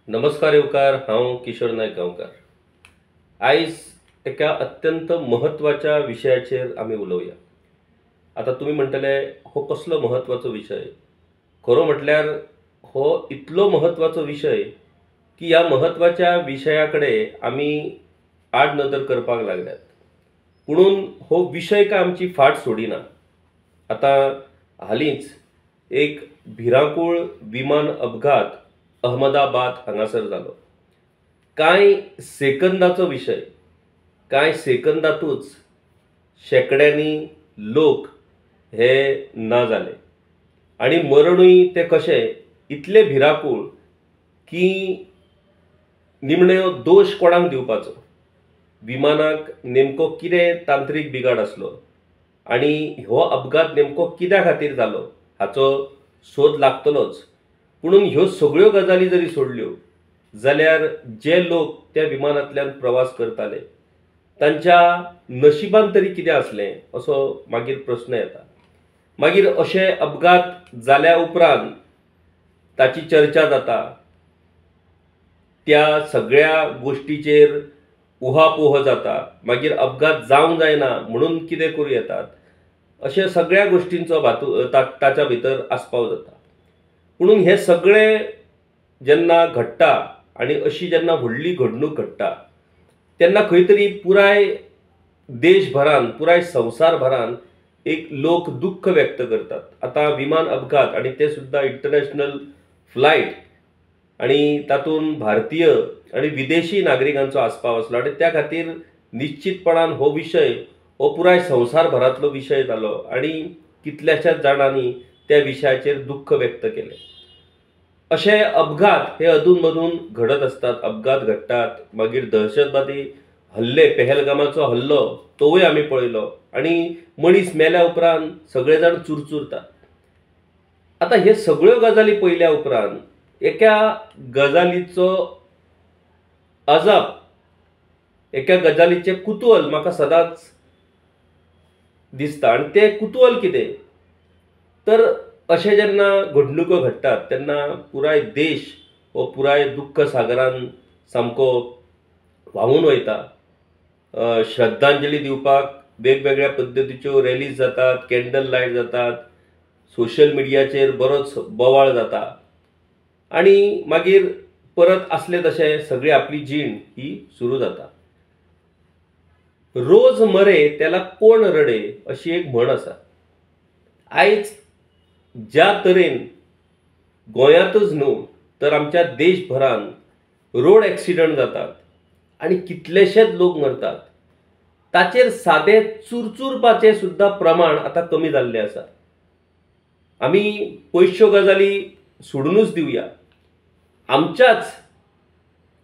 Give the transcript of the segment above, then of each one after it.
नमस्कार येवकार, हांव किशोर नायक गांवकार. आयज एका अत्यंत महत्वाच्या विशयाचेर आमी उलोवया. आता तुम्ही म्हणटले हो कसलो महत्वाचो विशय. खरो म्हटल्यार हो इतलो महत्वाचो विशय की ह्या महत्वाच्या विशयाकडे आमी आड नदर करपाक लागल्यात. पुणून हो विशय काय आमची फाट सोडिना. आता हालींच एक भिरांकूळ विमान अपघात अहमदाबाद हांगासर जालो. कांय सेकंदाचो विशय, कांय सेकंदातूच शेकड्यांनी लोक हे ना जाले आणि मरणूय ते कशें इतले भिरांकूळ की निमणें दोश कोणाक दिवपाचो. विमानाक नेमको कितें तांत्रीक बिगाड आसलो आणि हो अपघात नेमको कित्या खातीर जालो हाचो सोद लागतलोच. पुणून ह्यो सगळ्यो गजाली जरी सोडल्यो जाल्यार जे लोक त्या विमानांतल्यान प्रवास करताले तांच्या नशिबान तरी कितें आसलें असो मागीर प्रश्न येता. मागीर अशे अपघात जाल्या उपरांत ताची चर्चा जाता. त्या सगळ्या गोष्टीचेर उहापोह जाता. मागीर अपघात जावंक जायना म्हणून कितें करूं येतात अशा सगळ्या गोष्टींचो ताच्या भितर आस्पाव जाता. पुणून हे सगळे जेन्ना घडटा आणि अशी जेन्ना व्हडली घडणूक घडटा तेन्ना खंय तरी पुराय देशभरान पुराय संवसारभरान एक लोक दुख्ख व्यक्त करतात. आता विमान अपघात आणि ते सुद्धा इंटरनॅशनल फ्लायट आणि तातूंत भारतीय आणि विदेशी नागरिकांचो आस्पाव आसलो आणि त्या खातीर निश्चितपणान हो विशय हो पुराय संवसारभरांतलो विशय जालो आणि कितल्याशाच जाणांनी त्या विशयाचेर दुख्ख व्यक्त केले. अशे अपघात हे अधून मधून घडत असतात. अपघात घडटात. मागीर दहशतवादी हल्ले, पहलगामाचो हल्लो तोवूय आमी पळयलो आणि मनीस मेल्या उपरांत सगळे जाण चुरचुरतात. आता हे सगळ्यो गजाली पळयल्या उपरांत एका गजालीचो अजाप, एका गजालीचें कुतूहल म्हाका सदांच दिसता. आणि ते कुतूहल कितें तर अशे जेन्ना घडणुको घडटात तेन्ना पुराय देश हो पुराय दुख्ख सागरान सामको व्हांवून वयता. श्रद्धांजली दिवपाक वेगवेगळ्या पद्दतीच्यो रॅलीज जातात, कॅन्डल लायट जातात, सोशल मिडियाचेर बरोच बोवाळ जाता आणि मागीर परत आसले तशें सगळी आपली जीण ही सुरू जाता. रोज मरे त्याला कोण रडे अशी एक म्हण आसा. आयज ज्या तरेन गोंयांतच न्हू तर आमच्या देशभरान रोड ॲक्सिडंट जातात आणि कितलेशेच लोक मरतात ताचेर सादें चुरचुरपाचें सुद्धा प्रमाण आता कमी जाल्लें आसा. आमी पयश्यो गजाली सोडूनच दिवया. आमच्याच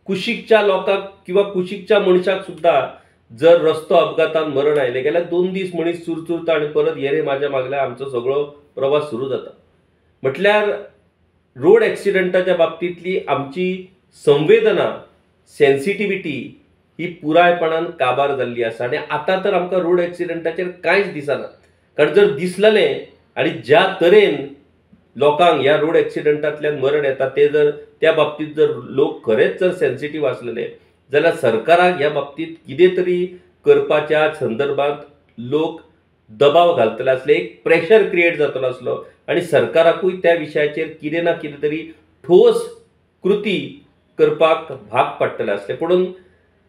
कुशीकच्या लोकांक किंवा कुशीकच्या मनशाक सुद्धा जर रस्तो अपघातान मरण आयलें जाल्यार 2 दीस मनीस चुरचुरता आणि परत ये रे म्हाज्या मागल्या आमचो सगळो प्रवास सुरू जाता. म्हटल्यार रोड ॲक्सिडंटाच्या बाबतींतली आमची संवेदना, सेन्सिटिव्हिटी ही पुरायपणान काबार जाल्ली आसा. आणि आतां तर आमकां रोड ॲक्सिडंटाचेर कांयच दिसना. कारण जर दिसलेलें आणि ज्या तरेन लोकांक ह्या रोड ॲक्सिडंटांतल्यान मरण येता ते जर त्या बाबतींत जर लोक खरेच जर सेन्सिटिव्ह आसलेले जाल्यार सरकाराक ह्या बाबतींत कितें तरी करपाच्या संदर्भात लोक दबाव घालतले आसले. एक प्रेशर क्रिएट जातलो आसलो आणि सरकाराकूय त्या विशयाचेर कितें ना कितें तरी ठोस कृती करपाक भाग पडटले आसले. पुणून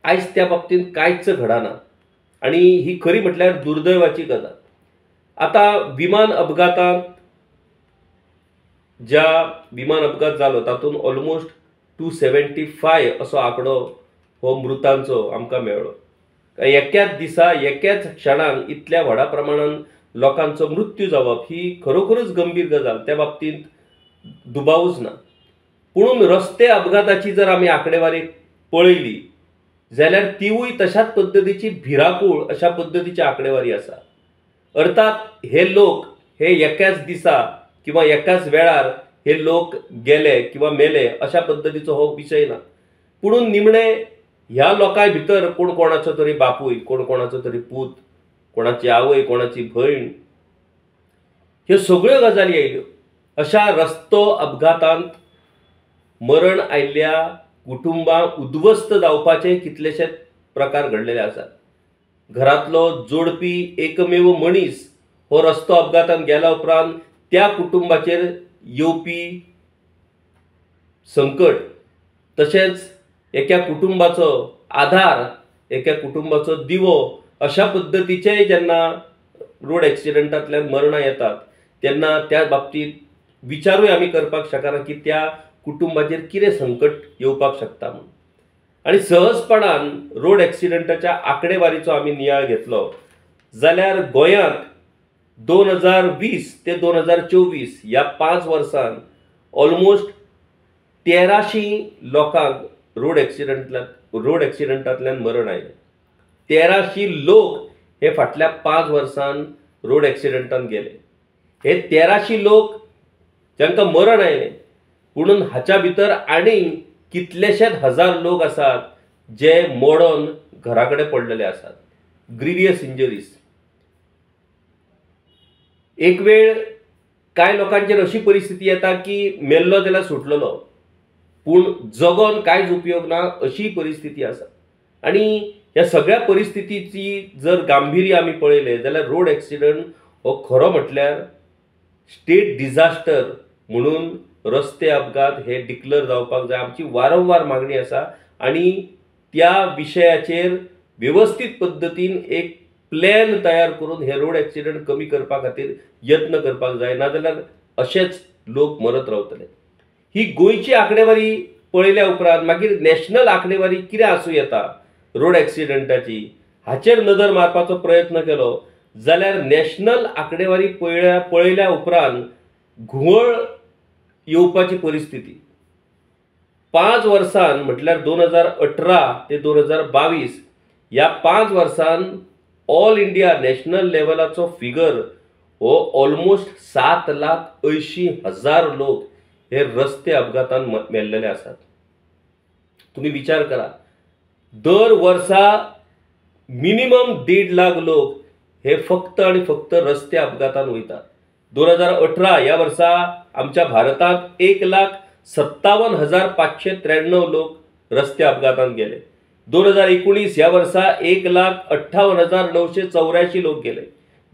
आयज त्या बाबतींत कांयच घडना आणि ही खरी म्हटल्यार दुर्दैवाची गजाल. आता विमान अपघातांत ज्या विमान अपघात जालो तातूंत ऑलमोस्ट 275 असो आंकडो हो मृतांचो आमकां मेळ्ळो. एकाच दिसा एकाच क्षणाक इतल्या व्हडा प्रमाणान लोकांचो मृत्यू जावप ही खरोखरच गंभीर गजाल. त्या बाबतींत दुबावूच ना. पुणून रस्ते अपघाताची जर आमी आंकडेवारी पळयली जाल्यार तिवूय तशाच पद्दतीची भिरांकूळ अशा पद्दतीची आंकडेवारी आसा. अर्थात हे लोक हे एकाच दिसा किंवा एकाच वेळार हे लोक गेले किंवा मेले अशा पद्दतीचो हो विशय ना. पुणून निमणे ह्या लोकां भितर कोण कोणाचो तरी बापूय, कोण कोणाचो तरी पूत, कोणाची आवय, कोणाची भयण, ह्यो सगळ्यो गजाली आयल्यो. अशा रस्तो अपघातांत मरण आयिल्ल्या कुटुंबांक उद्ध्वस्त जावपाचे कितलेशेच प्रकार घडलेले आसात. घरातलो जोडपी एकमेव मनीस हो रस्तो अपघातान गेल्या उपरांत त्या कुटुंबाचेर येवपी संकट, तशेंच एका कुटुंबाचो आधार, एका कुटुंबाचो दिवो, अशा पद्दतीचे जेन्ना रोड ॲक्सिडेंटांतल्यान मरणां येतात तेन्ना त्या बाबतींत विचारूय आमी करपाक शकना की त्या कुटुंबाचेर कितें संकट येवपाक शकता म्हणून. आणि सहजपणान रोड ॲक्सिडेंटाच्या आंकडेवारीचो आमी नियाळ घेतलो जाल्यार गोंयांत 2020 ते 2024 ह्या 5 वर्सांत ऑलमोस्ट 1300 लोकांक रोड ॲक्सिडेंटांतल्यान मरण आयलें. 1300 लोक हे फाटल्या 5 वर्सांत रोड ॲक्सिडेंटांत गेले. हे 1300 लोक जांकां मरण आयलें, पुणून हाच्या भितर आनीक कितलेशेच हजार लोक आसात जे मोडोन घरा कडेन पडलेले आसात, ग्रिवियस इंजरीज. एक वेळ कांय लोकांचेर अशी परिस्थिती येता की मेल्लो जाल्यार सुटलेलो, पूण जगोन कांयच उपयोग ना अशी परिस्थिती आसा. आणि ह्या सगळ्या परिस्थितीची जर गांभीर्य आमी पळयलें जाल्यार रोड ॲक्सिडेंट हो खरो म्हटल्यार स्टेट डिझास्टर म्हणून रस्ते अपघात हे डिक्लेअर जावपाक जाय. आमची वारंवार मागणी आसा आणि त्या विशयाचेर व्यवस्थित पद्दतीन एक प्लॅन तयार करून हे रोड ॲक्सिडेंट कमी करपा खातीर यत्न करपाक जाय, नाजाल्यार अशेच लोक मरत रावतले. ही गोंयची आंकडेवारी पळयल्या उपरांत मागीर नॅशनल आंकडेवारी कितें आसूं येता रोड ॲक्सिडेंटाची हाचेर नदर मारपाचो प्रयत्न केलो जाल्यार नॅशनल आंकडेवारी पळयल्या उपरांत घुंवळ येवपाची परिस्थिती 5 वर्सांत म्हटल्यार 2018 ते 2022 ह्या 5 वर्सांत ऑल इंडिया नॅशनल लेवलाचो फिगर हो ऑलमोस्ट 7,80,000 लोक हे रस्ते अपघातान मेल्लेले आसात. तुम्ही विचार करा, दर वर्सा मिनिमम 1.5 लाख लोक हे फक्त आणि फक्त रस्ते अपघातान वयतात. 2018 ह्या वर्सा आमच्या भारतात 1,57,593 लोक रस्ते अपघातान गेले. 2019 ह्या वर्सा 1,58,984 लोक गेले.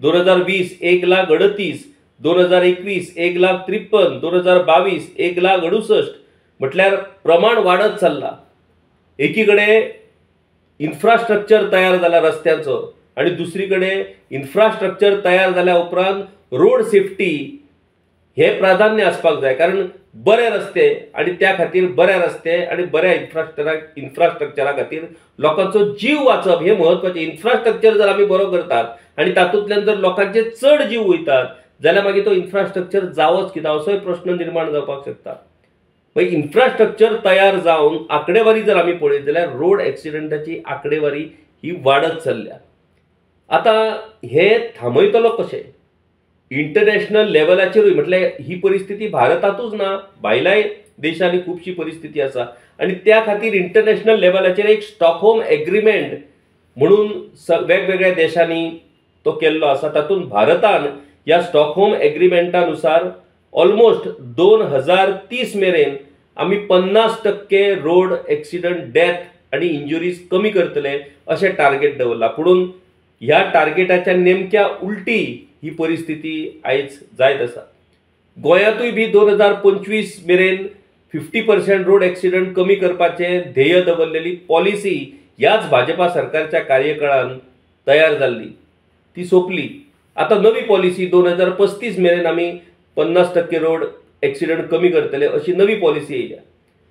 2020 1,38,000, 2021 1,53,000, 2022 1,68,000. म्हटल्यार प्रमाण वाढत चालला. एकीकडे इन्फ्रास्ट्रक्चर तयार जाला रस्त्यांचो आणि दुसरीकडे इन्फ्रास्ट्रक्चर तयार जाल्या उपरांत रोड सेफ्टी हे प्राधान्य आसपाक जाय. कारण बरे रस्ते आणि त्या खातीर बऱ्या रस्ते आणि बऱ्या इन्फ्रास्ट्रक्चरा खातीर लोकांचो जीव वाचप हे म्हत्वाचें. इन्फ्रास्ट्रक्चर जर आमी बरो करतात आणि तातूंतल्यान जर लोकांचे चड जीव वयतात जाल्यार मागीर तो इन्फ्रास्ट्रक्चर जावोच कित्याक असोय प्रश्न निर्माण जावपाक शकता. मागीर इन्फ्रास्ट्रक्चर तयार जावन आंकडेवारी जर आमी पळयत जाल्यार रोड ॲक्सिडेंटाची आंकडेवारी ही वाडत चल्ल्या. आतां हे थांबयतलो कशें? इंटरनॅशनल लेवलाचेरूय म्हटल्यार ही परिस्थिती भारतातूच ना, भायल्याय देशांनी खुबशी परिस्थिती आसा आणि त्या खातीर इंटरनॅशनल लेवलाचेर एक स्टॉकहोम एग्रीमेंट म्हणून वेगवेगळ्या देशांनी तो केल्लो आसा. तातूंत भारतान ह्या स्टॉकहोम एग्रीमेंटानुसार ऑलमोस्ट 2030 मेरेन आमी 50% रोड ॲक्सिडेंट डेथ आणि इंजुरीज कमी करतले अशें टार्गेट दवरला. पुणून ह्या टार्गेटाच्या नेमक्या उलटी ही परिस्थिती आयज जायत आसा. गोंयांतूय बी 2025 मेरेन 50% रोड ॲक्सिडेंट कमी करपाचे ध्येय दवरलेली पॉलिसी ह्याच भाजपा सरकारच्या कार्यकाळान तयार जाल्ली, ती सोंपली. आता नवी पॉलिसी 2035 मेरेन आमी 50% रोड ॲक्सिडेंट कमी करतले अशी नवी पॉलिसी येयल्या.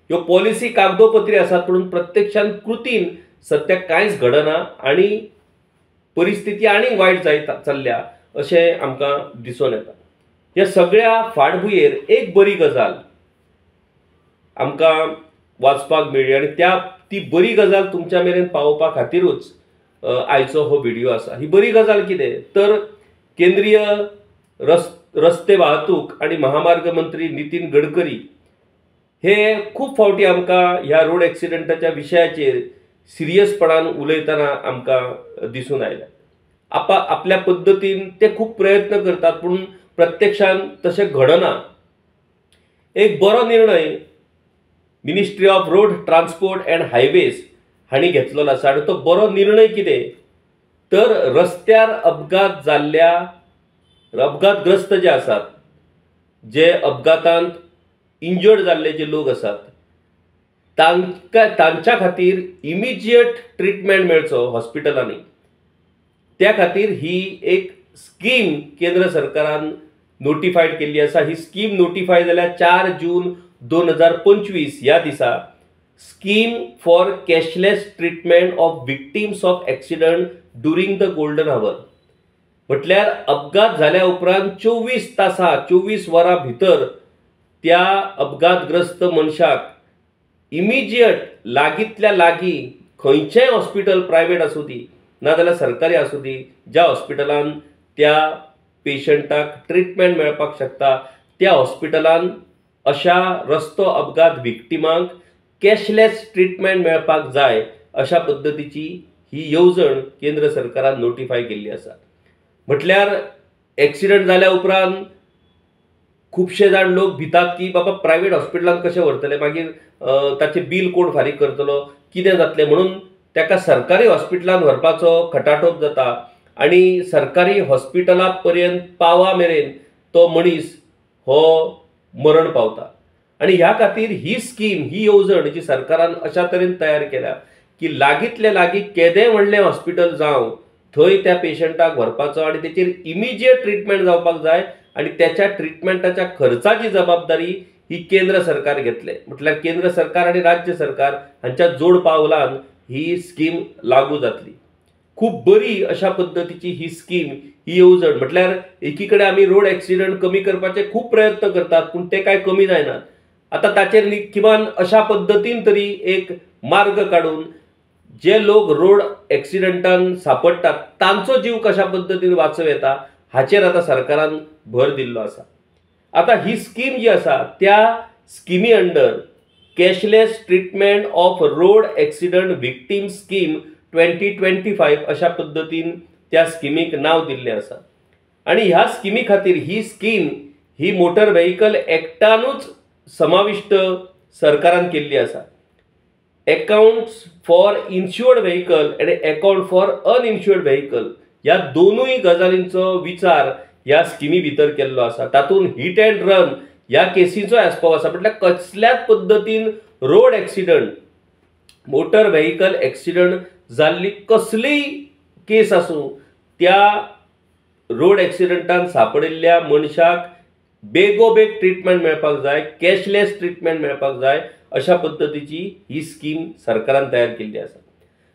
ह्यो पॉलिसी कागदोपत्री आसात पूण प्रत्यक्षान कृतीन सध्या कांयच घडना आणि परिस्थिती आनीक वायट जायत चल्ल्या अशें आमकां दिसून येता. ह्या सगळ्या फाटभुंयेर एक बरी गजाल आमकां वाचपाक मेळ्ळी आणि ती बरी गजाल तुमच्या मेरेन पावोवपा खातीरूच आयचो हो व्हिडिओ आसा. ही बरी गजाल कितें तर केंद्रीय रस्ते वाहतूक आणि महामार्ग मंत्री नितीन गडकरी हे खूब फावटी आमकां ह्या रोड ॲक्सिडेंटाच्या विशयाचेर सिरियसपणान उलयतना आमकां दिसून आयल्या. आपल्या पद्दतीन ते खूब प्रयत्न करतात पूण प्रत्यक्षान तशें घडना. एक बरो निर्णय ministry of road transport and highways हांणी घेतलेलो आसा। आनी तो बरो निर्णय कितें तर रस्त्यार अपघातग्रस्त जे आसात, जे अपघातांत इंजर्ड जाल्ले जे लोक आसात, तांच्या खातीर इमिजिएट ट्रीटमेंट मेळचो हॉस्पिटलांनी, त्या खातीर ही एक स्कीम केंद्र सरकारान नोटिफायड केल्ली आसा। ही स्कीम नोटिफाय जाल्या 4 जून 2025 ह्या दिसा scheme for cashless treatment of victims of accident during the golden hour. म्हटल्यार अपघात जाल्या उपरांत 24 वरां भितर त्या अपघातग्रस्त मनशाक इमिजिएट लागींतल्या लागीं खंयचेंय हॉस्पिटल, प्रायवेट आसूं दी नाजाल्यार सरकारी आसूं दी, ज्या हॉस्पिटलान त्या पेशंटाक ट्रीटमेंट मेळपाक शकता, त्या हॉस्पिटलान अशा रस्तो अपघात विक्टिमांक कॅशलेस ट्रीटमेंट मेळपाक जाय अशा पद्दतीची ही येवजण केंद्र सरकारान नोटिफाय केल्ली आसा। म्हटल्यार एक्सिडंट जाल्या उपरांत खुबशे जाण लोक भितात की बाबा प्रायवेट हॉस्पिटलांत कशें व्हरतले, मागीर ताचें बील कोण फारीक करतलो, कितें जातलें, म्हणून ताका सरकारी हॉस्पिटलांत व्हरपाचो खटाटोप जाता आनी सरकारी हॉस्पिटला पर्यंत पावा मेरेन तो मनीस हो मरण पावता। आनी ह्या खातीर ही स्कीम, ही येवजण जी सरकारान अशा तरेन तयार केल्या की लागींतले लागीं केदें व्हडलें हॉस्पिटल जावं थंय त्या पेशंटाक व्हरपाचो आनी तेचेर इमिजिएट ट्रीटमेंट जावपाक जाय आनी त्याच्या ट्रीटमेंटाच्या खर्चाची जबाबदारी ही केंद्र सरकार घेतले। म्हटल्यार केंद्र सरकार आनी राज्य सरकार हांच्या जोड पावलान ही स्कीम लागू जातली। खूब बरी अशा पद्दतीची ही स्कीम, ही येवजण। म्हटल्यार एकीकडे आमी रोड एक्सिडंट कमी करपाचे खूब प्रयत्न करतात, पूण ते काय कमी जायनात। आता ताचेर किमान अशा पद्दतीन तरी एक मार्ग काढून जे लोक रोड एक्सिडंटान सापडटात तांचो जीव कशा पद्दतीन वाचूं येता हाचेर आता सरकारान भर दिल्लो आसा। आता ही स्कीम जी आसा त्या स्किमी under cashless treatment of road accident victim scheme 2025 अशा पद्दतीन त्या स्किमीक नाव दिल्लें आसा। आणि ह्या स्किमी खातीर ही स्कीम ही मोटर व्हेइकल एक्टानूच समाविष्ट सरकारान केल्ली आसा। अकाउंट्स फॉर इन्शुअर्ड व्हेइकल आणि अकाउंट फॉर अनइन्शुअर्ड व्हेइकल ह्या दोनूय गजालींचो विचार ह्या स्किमी भितर केल्लो आसा। तातूंत हिट अँड रन ह्या केसीचो आस्पाव आसा। म्हटल्यार कसल्याच पद्दतीन road accident, motor vehicle accident जाल्ली कसलीय केस आसूं, त्या रोड एक्सिडंटान सापडिल्ल्या मनशाक बेगोबेग ट्रीटमेंट मेळपाक जाय, कॅशलेस ट्रीटमेंट मेळपाक जाय अशा पद्दतीची ही स्कीम सरकारान तयार केल्ली आसा।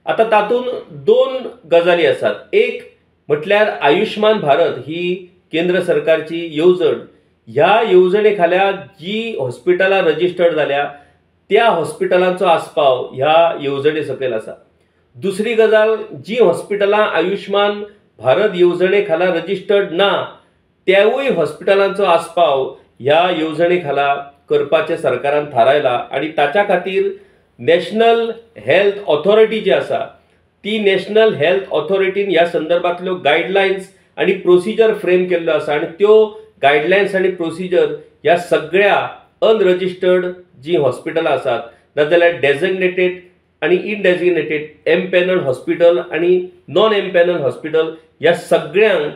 आता तातूंत 2 गजाली आसात। एक म्हटल्यार आयुष्मान भारत ही केंद्र सरकारची येवजण। ह्या येवजणे खाला जी हॉस्पिटलां रजिस्टर्ड जाल्या त्या हॉस्पिटलांचो आस्पाव ह्या येवजणे सकयल आसा। दुसरी गजाल, जी हॉस्पिटलां आयुष्मान भारत येवजणे खाला रजिस्टर्ड ना त्यावूय हॉस्पिटलांचो आस्पाव ह्या येवजणे खाला करपाचें सरकारान थारायला। आणि ताच्या खातीर नॅशनल हेल्थ ऑथॉरिटी जी आसा ती नॅशनल हेल्थ ऑथॉरिटीन ह्या संदर्भातल्यो गायडलायन्स आणि प्रोसिजर फ्रेम केल्लो आसा। आणि त्यो गायडलायन्स आणि प्रोसिजर ह्या सगळ्या अनरजिस्टर्ड जी हॉस्पिटलां आसात नाजाल्यार डेझिग्नेटेड आणि इनडेझिग्नेटेड एम्पॅनल हॉस्पिटल आणि नॉन एम्पॅनल हॉस्पिटल ह्या सगळ्यांक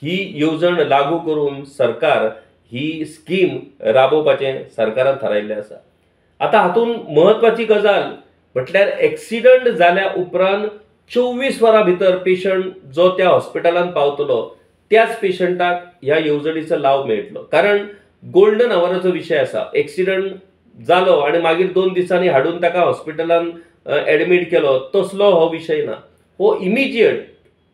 ही येवजण लागू करून सरकार ही स्कीम राबोवपाचें सरकारान थारायिल्लें आसा। आता हातूंत महत्वाची गजाल म्हटल्यार एक्सिडंट जाल्या उपरांत 24 वरां भितर पेशंट जो त्या हॉस्पिटलान पावतलो त्याच पेशंटाक ह्या येवजणीचो लाव मेळटलो। कारण गोल्डन आवराचो विशय आसा। एक्सिडंट जालो आणि मागीर 2 दिसांनी हाडून ताका हॉस्पिटलान एडमिट केलो तसलो हो विशय ना। हो इमिजिएट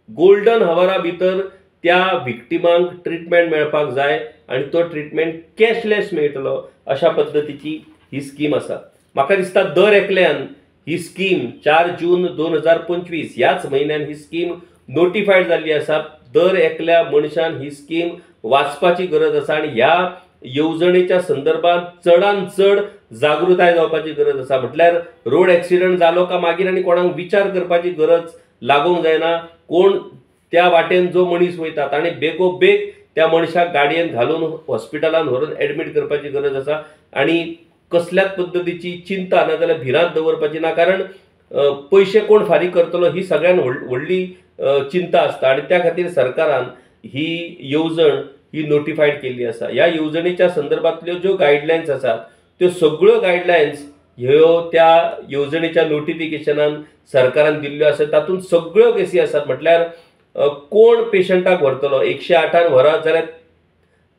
गोल्डन हवरा भितर त्या विक्टिमांक ट्रीटमेंट मेळपाक जाय आणि तो ट्रीटमेंट कॅशलेस मेळटलो अशा पद्दतीची ही स्कीम आसा। म्हाका दिसता दर एकल्यान ही स्कीम 4 जून 2025 ह्याच म्हयन्यान ही स्कीम नोटिफायड जाल्ली आसा। दर एकल्या मनशान ही स्कीम वाचपाची गरज आसा आणि ह्या येवजणेच्या संदर्भात चडांत चड जागृताय जावपाची गरज आसा। म्हटल्यार रोड एक्सिडंट जालो का मागीर आनी कोणाक विचार करपाची गरज लागूंक जायना। कोण त्या वाटेन जो मनीस वयता ताणें बेगोबेग त्या मनशाक गाडयेन घालून हॉस्पिटलान व्हरून एडमिट करपाची गरज आसा। आणि कसल्याच पद्धतीची चिंता ना जाल्यार भिरांत दवरपाची ना, कारण पैसे कोण फारीक करतलो ही सगळ्यात व्हडली चिंता असता आणि त्या खातीर सरकारान ही येवजण ही नोटिफाईड केल्ली आसा. ह्या येवजणेच्या संदर्भातल्यो ज्यो गायडलायन्स आसात त्यो सगळ्यो गायडलायन्स ह्यो त्या येवजणेच्या नोटिफिकेशनान सरकारान दिल्ल्यो आसात. तातूंत सगळ्यो केसी आसात. म्हटल्यार कोण पेशंटाक व्हरतलो 108 व्हरात जाल्यार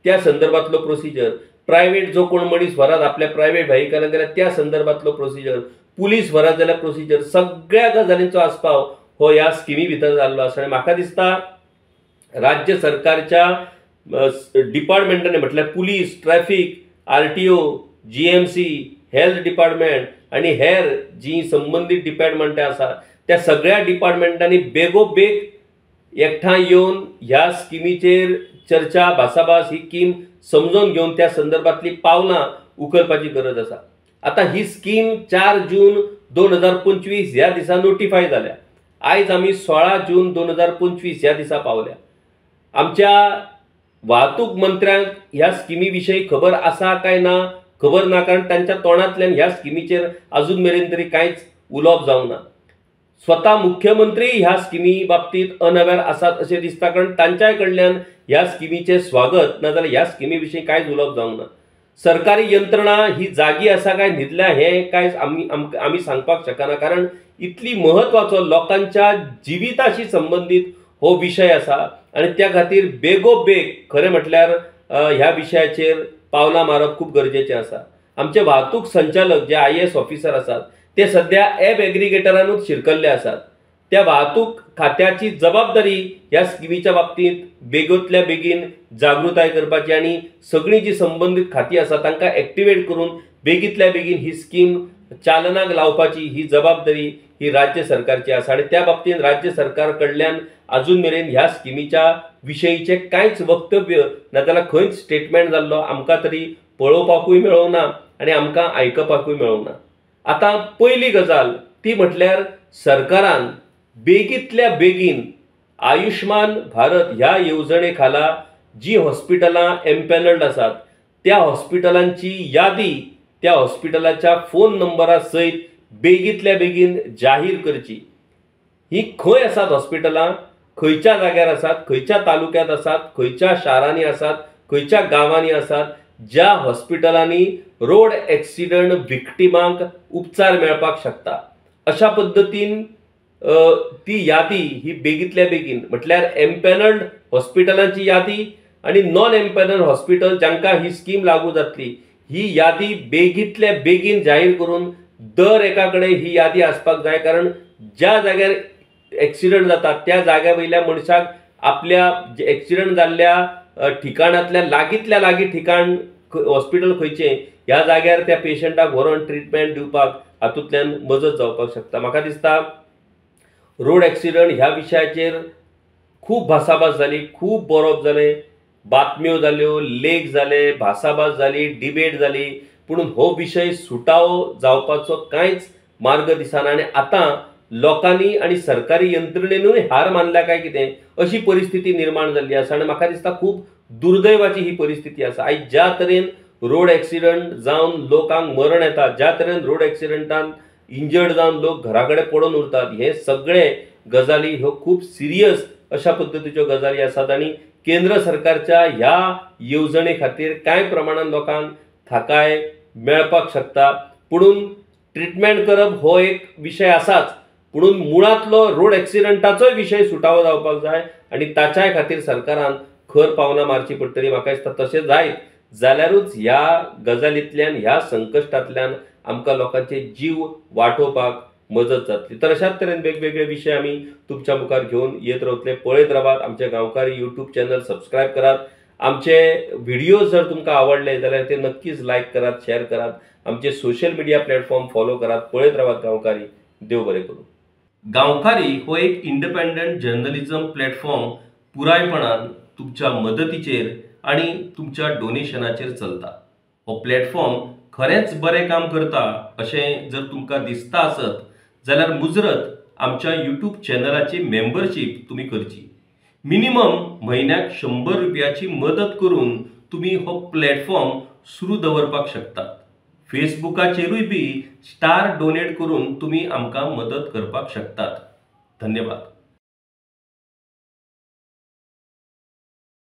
त्या संदर्भातलो प्रोसिजर, प्रायव्हेट जो कोण मनीस व्हरात आपल्या प्रायव्हेट व्हेइकलान जाल्यार त्या संदर्भातलो प्रोसिजर, पुलीस व्हरात जाल्यार प्रोसिजर, सगळ्या गजालींचो आस्पाव हो ह्या स्किमी भितर जाल्लो आसा. आनी म्हाका दिसता राज्य सरकारच्या डिपार्टमेंटांनी म्हटल्यार police, traffic, RTO, GMC, health department आणि हेर जी संबंधीत डिपार्टमेंटां आसा त्या सगळ्या डिपार्टमेंटांनी बेगोबेग एकठांय येवन ह्या स्किमीचेर चर्चा भासाभास ही स्कीम समजून घेवन त्या संदर्भातली पावलां उखलपाची गरज आसा. आता ही स्कीम 4 जून 2025 ह्या दिसा नोटिफाय जाल्या. आयज आमी 16 जून 2025 ह्या दिसा पावल्या. आमच्या वाहतूक मंत्र्यांक ह्या स्किमी विशयी खबर आसा काय ना खबर ना, कारण तांच्या तोंडांतल्यान ह्या स्किमीचेर अजून मेरेन तरी कांयच उलोवप जावंक ना. स्वता मुख्यमंत्री ह्या स्किमी बाबतीत अनअवेर आसात अशें दिसता, कारण तांच्याय कडल्यान ह्या स्किमीचें स्वागत ना जाल्यार ह्या स्किमी विशीं कांयच उलोवप जावंक ना. सरकारी यंत्रणा ही जागी आसा काय न्हिदल्या हें कांयच आमी सांगपाक शकना, कारण इतली महत्वाचो लोकांच्या जिविताशी संबंधित हो विशय आसा आणि त्या खातीर बेगोबेग खरें म्हटल्यार ह्या विशयाचेर पावलां मारप खूब गरजेचें आसा. आमचे वाहतूक संचालक जे IAS ऑफिसर आसात ते सध्या ॲप एग्रिगेटरांनूच शिरकल्ले आसात. त्या वाहतूक खात्याची जबाबदारी ह्या स्किमीच्या बाबतींत बेगोतल्या बेगीन जागृताय करपाची आणि सगळीं जी संबंधीत खातीं आसा तांकां एक्टिवेट करून बेगीतल्या बेगीन ही स्कीम चालनाक लावपाची ही जबाबदारी ही राज्य सरकारची आसा. आणि त्या बाबतींत राज्य सरकार कडल्यान अजून मेरेन ह्या स्किमीच्या विशयीचे कांयच वक्तव्य ना जाल्यार खंयच स्टेटमेंट जाल्लो आमकां तरी पळोवपाकूय मेळोंक ना आणि आमकां आयकपाकूय मेळोंक ना. आता पयली गजाल ती म्हटल्यार सरकारान बेगीतल्या बेगीन आयुष्मान भारत ह्या येवजणे खाला जी हॉस्पिटलां एम्पॅनल्ड आसात त्या हॉस्पिटलांची यादी त्या हॉस्पिटलाच्या फोन नंबरा सयत बेगीतल्या बेगीन जाहीर करची. ही खंय आसात हॉस्पिटलां, खंयच्या जाग्यार आसात, खंयच्या तालुक्यांत आसात, खंयच्या शारांनी आसात, खंयच्या गांवांनी आसात, ज्या हॉस्पिटलांनी रोड एक्सिडंट विक्टिमांक उपचार मेळपाक शकता अशा पद्दतीन ती यादी ही बेगीतल्या बेगीन म्हटल्यार एम्पॅनल्ड हॉस्पिटलांची यादी आणि नॉन एम्पॅनल्ड हॉस्पिटल जांकां ही स्कीम लागू जातली ही यादी बेगीतल्या बेगीन जाहीर करून दर एका कडेन ही यादी आसपाक जाय. कारण ज्या जाग्यार एक्सिडंट जाता त्या जाग्या वयल्या मनशाक आपल्या एक्सिडंट जाल्ल्या ठिकाणांतल्या लागींतल्या लागीं ठिकाण हॉस्पिटल खंयचें ह्या जाग्यार त्या पेशंटाक व्हरून ट्रिटमेंट दिवपाक हातूंतल्यान मजत जावपाक शकता. म्हाका दिसता रोड एक्सिडंट ह्या विशयाचेर खूब भासाभास जाली, खूब बरोवप जालें, बातम्यो जाल्यो, लेख जाले, भासाभास जाली, डिबेट जाली, पूण हो विशय सुटावो जावपाचो कांयच मार्ग दिसना. आनी आतां लोकांनी आणि सरकारी यंत्रणेनूय हार मानल्या काय कितें अशी परिस्थिती निर्माण जाल्ली आसा. आनी म्हाका दिसता खूब दुर्दैवाची ही परिस्थिती आसा. आयज ज्या तरेन रोड एक्सिडंट जावन लोकांक मरण येता, ज्या तरेन रोड एक्सिडंटान इंजर्ड जावन लोक घरा कडेन पडून उरतात, हे सगळे गजाली ह्यो खूब सिरियस अशा पद्दतीच्यो गजाली आसात. आनी केंद्र सरकारच्या ह्या येवजणे खातीर कांय प्रमाणात लोकांक थाकाय मेळपाक शकता, पुणून ट्रिटमेंट करप हो एक विशय आसाच, पुणून मुळांतलो रोड एक्सिडंटाचोय विशय सुटावो जावपाक जाय आणि ताच्याय खातीर सरकारान खर पावलां मारची पडटली. म्हाका दिसता तशें जायत जाल्यारूच ह्या गजालींतल्यान ह्या संकश्टांतल्यान आमकां लोकांचे जीव वाटोवपाक मजत जातली. तर अशाच तरेन वेगवेगळे विशय आमी तुमच्या मुखार घेवन येत रावतले. पळयत रावात. आमचे गांवकारी YouTube चॅनल सबस्क्रायब करात. आमचे व्हिडिओज जर तुमकां आवडले जाल्यार ते नक्कीच लायक करात, शेअर करात. आमचे सोशल मिडिया प्लॅटफॉर्म फॉलो करात. पळयत रावात गांवकारी. देव बरें करूं. गांवकारी हो एक इंडिपेंडंट जर्नलिझम प्लॅटफॉर्म पुरायपणान तुमच्या मदतीचेर आणि तुमच्या डोनेशनाचेर चलता. हो प्लॅटफॉर्म खरेंच बरें काम करता अशें जर तुमकां दिसता आसत जाल्यार मुजरत आमच्या YouTube चॅनलाची मेंबरशीप तुमी करची. मिनिमम म्हयन्याक 100 रुपयाची मदत करून तुम्ही हो प्लॅटफॉर्म सुरू दवरपाक शकतात. फेसबुकाचेरूय बी स्टार डोनेट करून तुम्ही आमकां मदत करपाक शकतात. धन्यवाद.